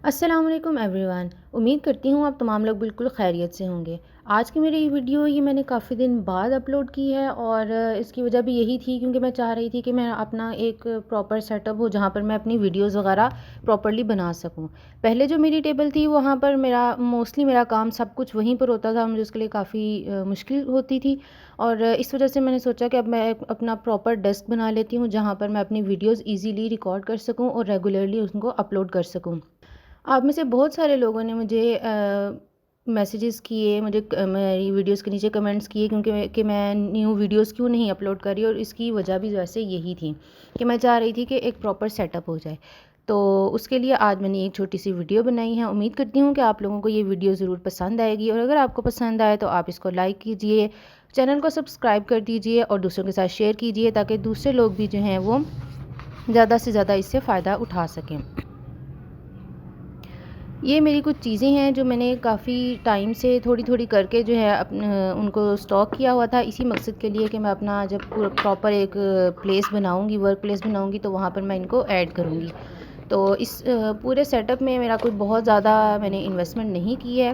السلام علیکم every one, امید کرتی ہوں آپ تمام لوگ بالکل خیریت سے ہوں گے۔ آج کی میری ویڈیو یہ میں نے کافی دن بعد اپلوڈ کی ہے، اور اس کی وجہ بھی یہی تھی کیونکہ میں چاہ رہی تھی کہ میں اپنا ایک پراپر سیٹ اپ ہو جہاں پر میں اپنی ویڈیوز وغیرہ پراپرلی بنا سکوں۔ پہلے جو میری ٹیبل تھی وہاں پر موسٹلی میرا کام سب کچھ وہیں پر ہوتا تھا، مجھے اس کے لیے کافی مشکل ہوتی تھی، اور اس وجہ سے میں نے سوچا کہ اب میں اپنا پراپر ڈیسک بنا لیتی ہوں جہاں پر میں اپنی ویڈیوز ایزیلی ریکارڈ کر سکوں اور ریگولرلی ان کو اپلوڈ کر سکوں۔ آپ میں سے بہت سارے لوگوں نے مجھے میسیجز کیے، مجھے میری ویڈیوز کے نیچے کمنٹس کیے کہ میں نیو ویڈیوز کیوں نہیں اپلوڈ کر رہی، اور اس کی وجہ بھی ویسے یہی تھی کہ میں چاہ رہی تھی کہ ایک پراپر سیٹ اپ ہو جائے۔ تو اس کے لیے آج میں نے ایک چھوٹی سی ویڈیو بنائی ہے۔ امید کرتی ہوں کہ آپ لوگوں کو یہ ویڈیو ضرور پسند آئے گی، اور اگر آپ کو پسند آئے تو آپ اس کو لائک کیجئے، چینل کو سبسکرائب کر دیجئے اور دوسروں کے ساتھ شیئر کیجئے تاکہ دوسرے لوگ بھی جو ہیں وہ زیادہ سے زیادہ اس سے فائدہ اٹھا سکیں۔ یہ میری کچھ چیزیں ہیں جو میں نے کافی ٹائم سے تھوڑی تھوڑی کر کے جو ہے ان کو اسٹاک کیا ہوا تھا، اسی مقصد کے لیے کہ میں اپنا جب پراپر ایک پلیس بناؤں گی، ورک پلیس بناؤں گی، تو وہاں پر میں ان کو ایڈ کروں گی۔ تو اس پورے سیٹ اپ میں میرا کوئی بہت زیادہ میں نے انویسٹمنٹ نہیں کی ہے،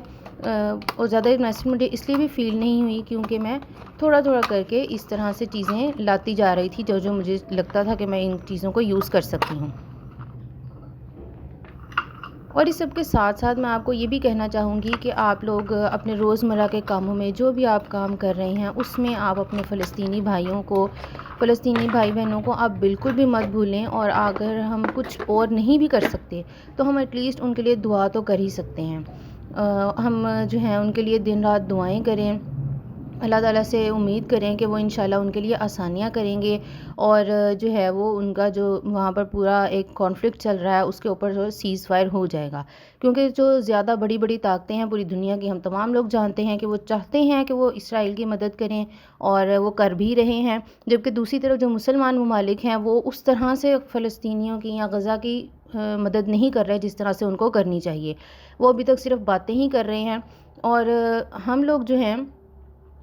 اور زیادہ انویسٹمنٹ اس لیے بھی فیل نہیں ہوئی کیونکہ میں تھوڑا تھوڑا کر کے اس طرح سے چیزیں لاتی جا رہی تھی جو مجھے لگتا تھا کہ میں ان چیزوں کو یوز کر سکتی ہوں۔ اور اس سب کے ساتھ ساتھ میں آپ کو یہ بھی کہنا چاہوں گی کہ آپ لوگ اپنے روزمرہ کے کاموں میں جو بھی آپ کام کر رہے ہیں اس میں آپ اپنے فلسطینی بھائیوں کو، فلسطینی بھائی بہنوں کو آپ بالکل بھی مت بھولیں، اور اگر ہم کچھ اور نہیں بھی کر سکتے تو ہم ایٹ لیسٹ ان کے لیے دعا تو کر ہی سکتے ہیں۔ ہم جو ہیں ان کے لیے دن رات دعائیں کریں، اللہ تعالیٰ سے امید کریں کہ وہ انشاءاللہ ان کے لیے آسانیاں کریں گے، اور جو ہے وہ ان کا جو وہاں پر پورا ایک کانفلکٹ چل رہا ہے اس کے اوپر جو سیز فائر ہو جائے گا، کیونکہ جو زیادہ بڑی بڑی طاقتیں ہیں پوری دنیا کی، ہم تمام لوگ جانتے ہیں کہ وہ چاہتے ہیں کہ وہ اسرائیل کی مدد کریں، اور وہ کر بھی رہے ہیں، جبکہ دوسری طرف جو مسلمان ممالک ہیں وہ اس طرح سے فلسطینیوں کی یا غزہ کی مدد نہیں کر رہے جس طرح سے ان کو کرنی چاہیے۔ وہ ابھی تک صرف باتیں ہی کر رہے ہیں، اور ہم لوگ جو ہیں،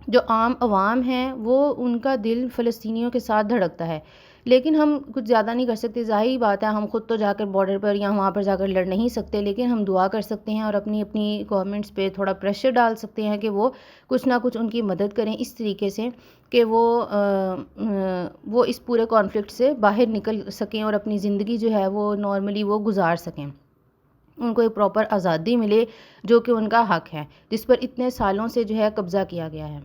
جو عام عوام ہیں، وہ ان کا دل فلسطینیوں کے ساتھ دھڑکتا ہے، لیکن ہم کچھ زیادہ نہیں کر سکتے۔ ظاہری بات ہے ہم خود تو جا کر بارڈر پر یا وہاں پر جا کر لڑ نہیں سکتے، لیکن ہم دعا کر سکتے ہیں اور اپنی گورنمنٹس پہ تھوڑا پریشر ڈال سکتے ہیں کہ وہ کچھ نہ کچھ ان کی مدد کریں اس طریقے سے کہ وہ اس پورے کانفلکٹ سے باہر نکل سکیں اور اپنی زندگی جو ہے وہ نارملی وہ گزار سکیں، ان کو ایک پراپر آزادی ملے جو کہ ان کا حق ہے، جس پر اتنے سالوں سے جو ہے قبضہ کیا گیا ہے۔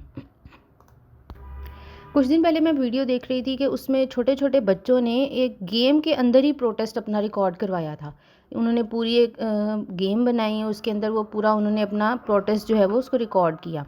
کچھ دن پہلے میں ویڈیو دیکھ رہی تھی کہ اس میں چھوٹے چھوٹے بچوں نے ایک گیم کے اندر ہی پروٹیسٹ اپنا ریکارڈ کروایا تھا۔ انہوں نے پوری ایک گیم بنائی ہے، اس کے اندر وہ پورا انہوں نے اپنا پروٹیسٹ جو ہے وہ اس کو ریکارڈ کیا۔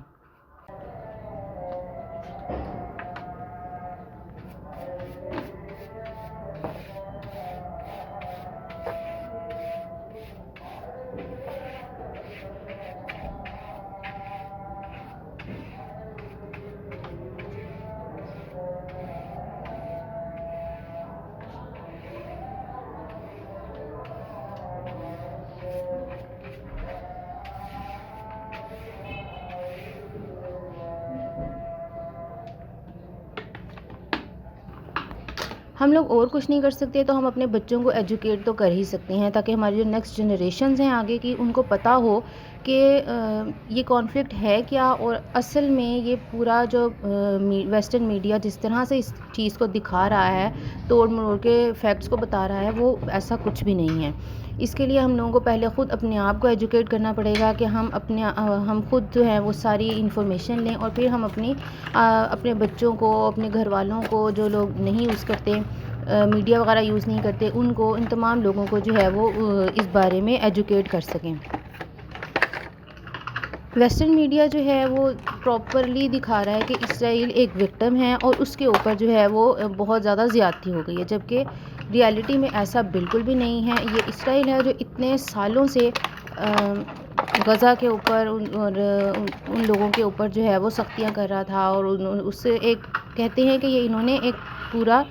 ہم لوگ اور کچھ نہیں کر سکتے تو ہم اپنے بچوں کو ایجوکیٹ تو کر ہی سکتے ہیں تاکہ ہماری جو نیکسٹ جنریشنز ہیں آگے کی، ان کو پتہ ہو کہ یہ کانفلکٹ ہے کیا، اور اصل میں یہ پورا جو ویسٹرن میڈیا جس طرح سے اس چیز کو دکھا رہا ہے، توڑ مروڑ کے فیکٹس کو بتا رہا ہے، وہ ایسا کچھ بھی نہیں ہے۔ اس کے لیے ہم لوگوں کو پہلے خود اپنے آپ کو ایجوکیٹ کرنا پڑے گا کہ ہم خود جو ہے وہ ساری انفارمیشن لیں، اور پھر ہم اپنے بچوں کو، اپنے گھر والوں کو، جو لوگ نہیں یوز کرتے، میڈیا وغیرہ یوز نہیں کرتے، ان تمام لوگوں کو جو ہے وہ اس بارے میں ایجوکیٹ کر سکیں۔ ویسٹرن میڈیا جو ہے وہ پراپرلی دکھا رہا ہے کہ اسرائیل ایک وکٹم ہے اور اس کے اوپر جو ہے وہ بہت زیادہ زیادتی ہو گئی ہے، جبکہ ریالٹی میں ایسا بالکل بھی نہیں ہے۔ یہ اسرائیل ہے جو اتنے سالوں سے غزہ کے اوپر اور ان لوگوں کے اوپر جو ہے وہ سختیاں کر رہا تھا، اور اس سے ایک کہتے ہیں کہ انہوں نے ایک پورا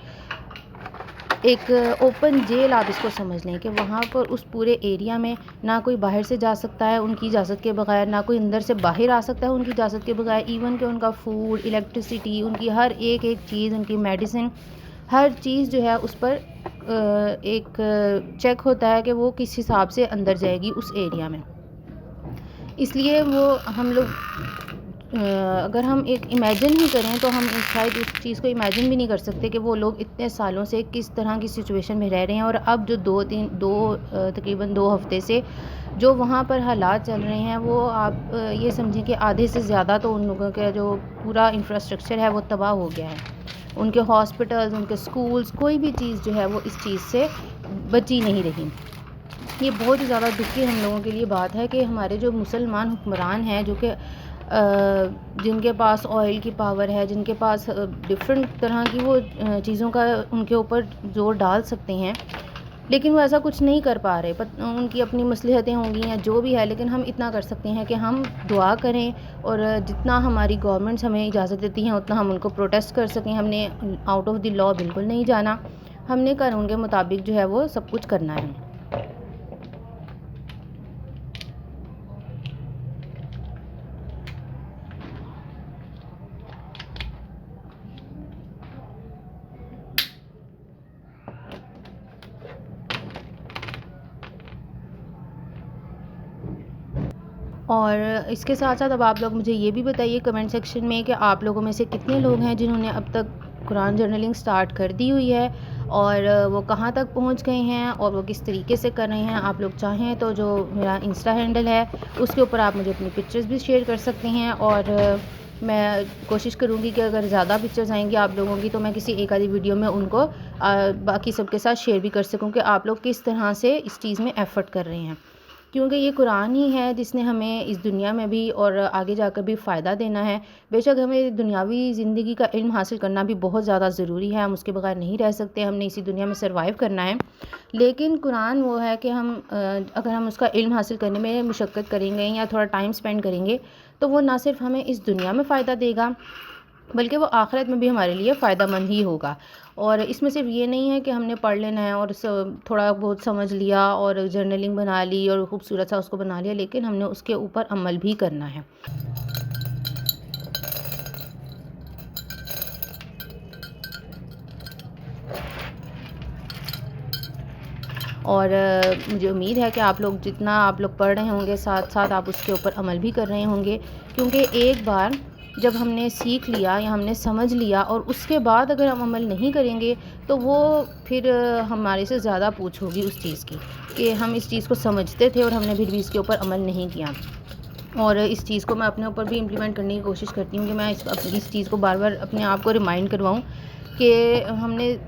ایک اوپن جیل، آپ اس کو سمجھ لیں کہ وہاں پر اس پورے ایریا میں نہ کوئی باہر سے جا سکتا ہے ان کی اجازت کے بغیر، نہ کوئی اندر سے باہر آ سکتا ہے ان کی اجازت کے بغیر، ایون کہ ان کا فوڈ، الیکٹریسٹی، ان کی ہر ایک چیز، ان کی میڈیسن، ہر چیز جو ہے اس پر ایک چیک ہوتا ہے کہ وہ کس حساب سے اندر جائے گی اس ایریا میں. اس لیے وہ ہم لوگ اگر ہم ایک امیجن ہی کریں تو ہم شاید اس چیز کو امیجن بھی نہیں کر سکتے کہ وہ لوگ اتنے سالوں سے کس طرح کی سچویشن میں رہ رہے ہیں. اور اب جو تقریباً 2 ہفتے سے جو وہاں پر حالات چل رہے ہیں وہ آپ یہ سمجھیں کہ آدھے سے زیادہ تو ان لوگوں کا جو پورا انفراسٹرکچر ہے وہ تباہ ہو گیا ہے. ان کے ہاسپٹلز، ان کے سکولز، کوئی بھی چیز جو ہے وہ اس چیز سے بچی نہیں رہی. یہ بہت ہی زیادہ دکھ کی ہم لوگوں کے لیے بات ہے کہ ہمارے جو مسلمان حکمران ہیں جو کہ جن کے پاس آئل کی پاور ہے، جن کے پاس ڈفرینٹ طرح کی وہ چیزوں کا ان کے اوپر زور ڈال سکتے ہیں، لیکن وہ ایسا کچھ نہیں کر پا رہے. ان کی اپنی مصلحتیں ہوں گی یا جو بھی ہے، لیکن ہم اتنا کر سکتے ہیں کہ ہم دعا کریں اور جتنا ہماری گورنمنٹس ہمیں اجازت دیتی ہیں اتنا ہم ان کو پروٹیسٹ کر سکیں. ہم نے آؤٹ آف دی لا بالکل نہیں جانا، ہم نے قانون کے مطابق جو ہے وہ سب کچھ کرنا ہے. اور اس کے ساتھ ساتھ اب آپ لوگ مجھے یہ بھی بتائیے کمنٹ سیکشن میں کہ آپ لوگوں میں سے کتنے لوگ ہیں جنہوں نے اب تک قرآن جرنلنگ سٹارٹ کر دی ہوئی ہے اور وہ کہاں تک پہنچ گئے ہیں اور وہ کس طریقے سے کر رہے ہیں. آپ لوگ چاہیں تو جو میرا انسٹا ہینڈل ہے اس کے اوپر آپ مجھے اپنی پکچرز بھی شیئر کر سکتے ہیں، اور میں کوشش کروں گی کہ اگر زیادہ پکچرز آئیں گی آپ لوگوں کی تو میں کسی ایک آدھی ویڈیو میں ان کو باقی سب کے ساتھ شیئر بھی کر سکوں کہ آپ لوگ کس طرح سے اس چیز میں ایفرٹ کر رہے ہیں. کیونکہ یہ قرآن ہی ہے جس نے ہمیں اس دنیا میں بھی اور آگے جا کر بھی فائدہ دینا ہے. بے شک ہمیں دنیاوی زندگی کا علم حاصل کرنا بھی بہت زیادہ ضروری ہے، ہم اس کے بغیر نہیں رہ سکتے، ہم نے اسی دنیا میں سروائیو کرنا ہے. لیکن قرآن وہ ہے کہ ہم اگر ہم اس کا علم حاصل کرنے میں مشقت کریں گے یا تھوڑا ٹائم سپینڈ کریں گے تو وہ نہ صرف ہمیں اس دنیا میں فائدہ دے گا بلکہ وہ آخرت میں بھی ہمارے لیے فائدہ مند ہی ہوگا. اور اس میں صرف یہ نہیں ہے کہ ہم نے پڑھ لینا ہے اور تھوڑا بہت سمجھ لیا اور جرنلنگ بنا لی اور خوبصورت سا اس کو بنا لیا، لیکن ہم نے اس کے اوپر عمل بھی کرنا ہے. اور مجھے امید ہے کہ آپ لوگ جتنا آپ لوگ پڑھ رہے ہوں گے ساتھ ساتھ آپ اس کے اوپر عمل بھی کر رہے ہوں گے. کیونکہ ایک بار جب ہم نے سیکھ لیا یا ہم نے سمجھ لیا اور اس کے بعد اگر ہم عمل نہیں کریں گے تو وہ پھر ہمارے سے زیادہ پوچھ ہوگی اس چیز کی کہ ہم اس چیز کو سمجھتے تھے اور ہم نے پھر بھی اس کے اوپر عمل نہیں کیا. اور اس چیز کو میں اپنے اوپر بھی امپلیمنٹ کرنے کی کوشش کرتی ہوں کہ میں اس چیز کو بار بار اپنے آپ کو ریمائنڈ کرواؤں کہ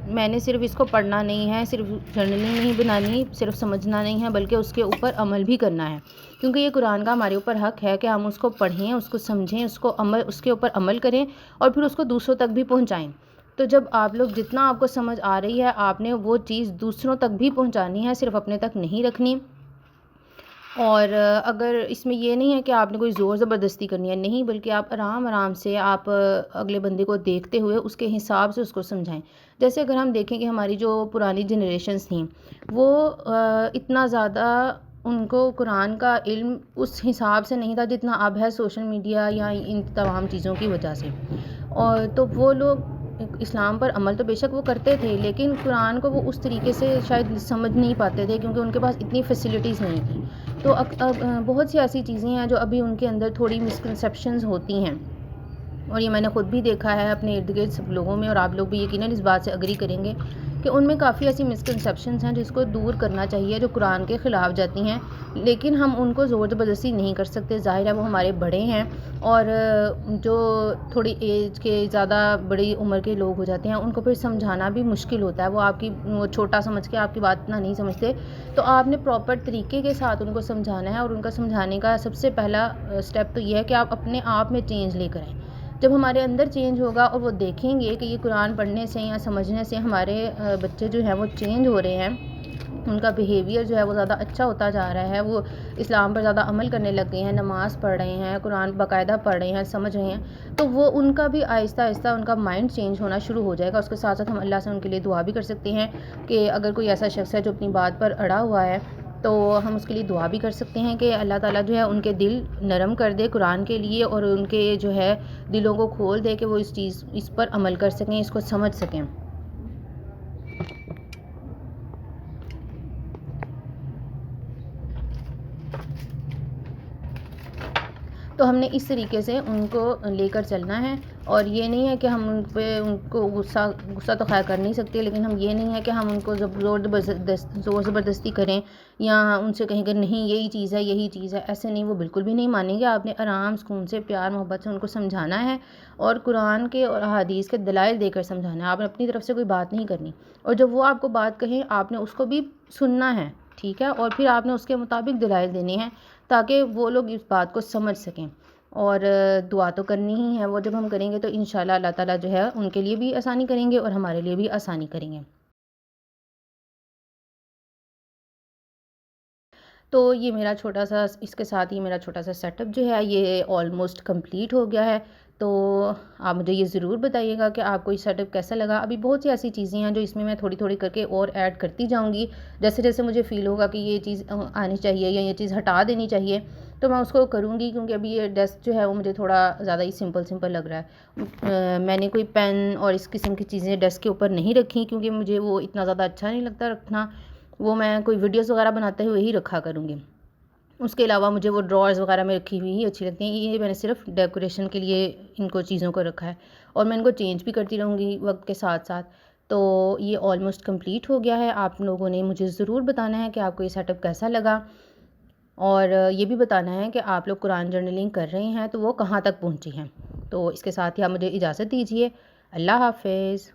میں نے صرف اس کو پڑھنا نہیں ہے، صرف جرنلنگ نہیں بنانی، صرف سمجھنا نہیں ہے، بلکہ اس کے اوپر عمل بھی کرنا ہے. کیونکہ یہ قرآن کا ہمارے اوپر حق ہے کہ ہم اس کو پڑھیں، اس کو سمجھیں، اس کے اوپر عمل کریں اور پھر اس کو دوسروں تک بھی پہنچائیں. تو جب آپ لوگ جتنا آپ کو سمجھ آ رہی ہے آپ نے وہ چیز دوسروں تک بھی پہنچانی ہے، صرف اپنے تک نہیں رکھنی. اور اگر اس میں یہ نہیں ہے کہ آپ نے کوئی زور زبردستی کرنی ہے، نہیں، بلکہ آپ آرام آرام سے آپ اگلے بندے کو دیکھتے ہوئے اس کے حساب سے اس کو سمجھائیں. جیسے اگر ہم دیکھیں کہ ہماری جو پرانی جنریشنز تھیں وہ اتنا زیادہ ان کو قرآن کا علم اس حساب سے نہیں تھا جتنا اب ہے سوشل میڈیا یا ان تمام چیزوں کی وجہ سے. اور تو وہ لوگ اسلام پر عمل تو بے شک وہ کرتے تھے لیکن قرآن کو وہ اس طریقے سے شاید سمجھ نہیں پاتے تھے کیونکہ ان کے پاس اتنی فیسلٹیز نہیں تھیں. تو اب بہت سی ایسی چیزیں ہیں جو ابھی ان کے اندر تھوڑی مسکنسیپشنز ہوتی ہیں، اور یہ میں نے خود بھی دیکھا ہے اپنے ارد گرد سب لوگوں میں، اور آپ لوگ بھی یقیناً اس بات سے اگری کریں گے کہ ان میں کافی ایسی مسکنسیپشنز ہیں جس کو دور کرنا چاہیے جو قرآن کے خلاف جاتی ہیں. لیکن ہم ان کو زور زبردستی نہیں کر سکتے، ظاہر ہے وہ ہمارے بڑے ہیں، اور جو تھوڑی ایج کے زیادہ بڑی عمر کے لوگ ہو جاتے ہیں ان کو پھر سمجھانا بھی مشکل ہوتا ہے. وہ چھوٹا سمجھ کے آپ کی بات اتنا نہیں سمجھتے، تو آپ نے پراپر طریقے کے ساتھ ان کو سمجھانا ہے. اور ان کا سمجھانے کا سب سے پہلا سٹیپ تو یہ ہے کہ آپ اپنے آپ میں چینج لے کر آئیں. جب ہمارے اندر چینج ہوگا اور وہ دیکھیں گے کہ یہ قرآن پڑھنے سے یا سمجھنے سے ہمارے بچے جو ہیں وہ چینج ہو رہے ہیں، ان کا بیہیویئر جو ہے وہ زیادہ اچھا ہوتا جا رہا ہے، وہ اسلام پر زیادہ عمل کرنے لگ گئے ہیں، نماز پڑھ رہے ہیں، قرآن باقاعدہ پڑھ رہے ہیں، سمجھ رہے ہیں، تو وہ ان کا بھی آہستہ آہستہ ان کا مائنڈ چینج ہونا شروع ہو جائے گا. اس کے ساتھ ساتھ ہم اللہ سے ان کے لیے دعا بھی کر سکتے ہیں کہ اگر کوئی ایسا شخص ہے جو اپنی بات پر اڑا ہوا ہے تو ہم اس کے لیے دعا بھی کر سکتے ہیں کہ اللہ تعالیٰ جو ہے ان کے دل نرم کر دے قرآن کے لیے اور ان کے جو ہے دلوں کو کھول دے کہ وہ اس پر عمل کر سکیں، اس کو سمجھ سکیں. تو ہم نے اس طریقے سے ان کو لے کر چلنا ہے، اور یہ نہیں ہے کہ ہم ان کو غصہ تو خیر کر نہیں سکتے، لیکن ہم یہ نہیں ہے کہ ہم ان کو زور زبردستی کریں یا ان سے کہیں کہ نہیں یہی چیز ہے، ایسے نہیں، وہ بالکل بھی نہیں مانیں گے۔ آپ نے آرام سکون سے پیار محبت سے ان کو سمجھانا ہے، اور قرآن کے اور احادیث کے دلائل دے کر سمجھانا ہے۔ آپ نے اپنی طرف سے کوئی بات نہیں کرنی، اور جب وہ آپ کو بات کہیں آپ نے اس کو بھی سننا ہے، ٹھیک ہے، اور پھر آپ نے اس کے مطابق دلائل دینے ہیں تاکہ وہ لوگ اس بات کو سمجھ سکیں۔ اور دعا تو کرنی ہی ہے، وہ جب ہم کریں گے تو انشاءاللہ اللہ تعالیٰ جو ہے ان کے لیے بھی آسانی کریں گے اور ہمارے لیے بھی آسانی کریں گے۔ تو یہ میرا چھوٹا سا، اس کے ساتھ ہی میرا چھوٹا سا سیٹ اپ جو ہے یہ آلموسٹ کمپلیٹ ہو گیا ہے۔ تو آپ مجھے یہ ضرور بتائیے گا کہ آپ کو یہ سیٹ اپ کیسا لگا۔ ابھی بہت سی ایسی چیزیں ہیں جو اس میں تھوڑی تھوڑی کر کے اور ایڈ کرتی جاؤں گی، جیسے جیسے مجھے فیل ہوگا کہ یہ چیز آنی چاہیے یا یہ چیز ہٹا دینی چاہیے تو میں اس کو کروں گی، کیونکہ ابھی یہ ڈیسک جو ہے وہ مجھے تھوڑا زیادہ ہی سمپل لگ رہا ہے۔ میں نے کوئی پین اور اس قسم کی چیزیں ڈیسک کے اوپر نہیں رکھی، کیونکہ مجھے وہ اتنا زیادہ اچھا نہیں لگتا رکھنا، وہ میں کوئی ویڈیوز وغیرہ بناتے ہوئے ہی رکھا کروں گی۔ اس کے علاوہ مجھے وہ ڈرائرز وغیرہ میں رکھی ہوئی ہی اچھی لگتی ہیں، یہ میں نے صرف ڈیکوریشن کے لیے ان کو چیزوں کو رکھا ہے، اور میں ان کو چینج بھی کرتی رہوں گی وقت کے ساتھ ساتھ۔ تو یہ آلموسٹ کمپلیٹ ہو گیا ہے۔ آپ لوگوں نے مجھے ضرور بتانا ہے کہ آپ کو یہ سیٹ اپ کیسا لگا، اور یہ بھی بتانا ہے کہ آپ لوگ قرآن جرنلنگ کر رہے ہیں تو وہ کہاں تک پہنچی ہیں۔ تو اس کے ساتھ ہی آپ مجھے اجازت دیجیے۔ اللہ حافظ۔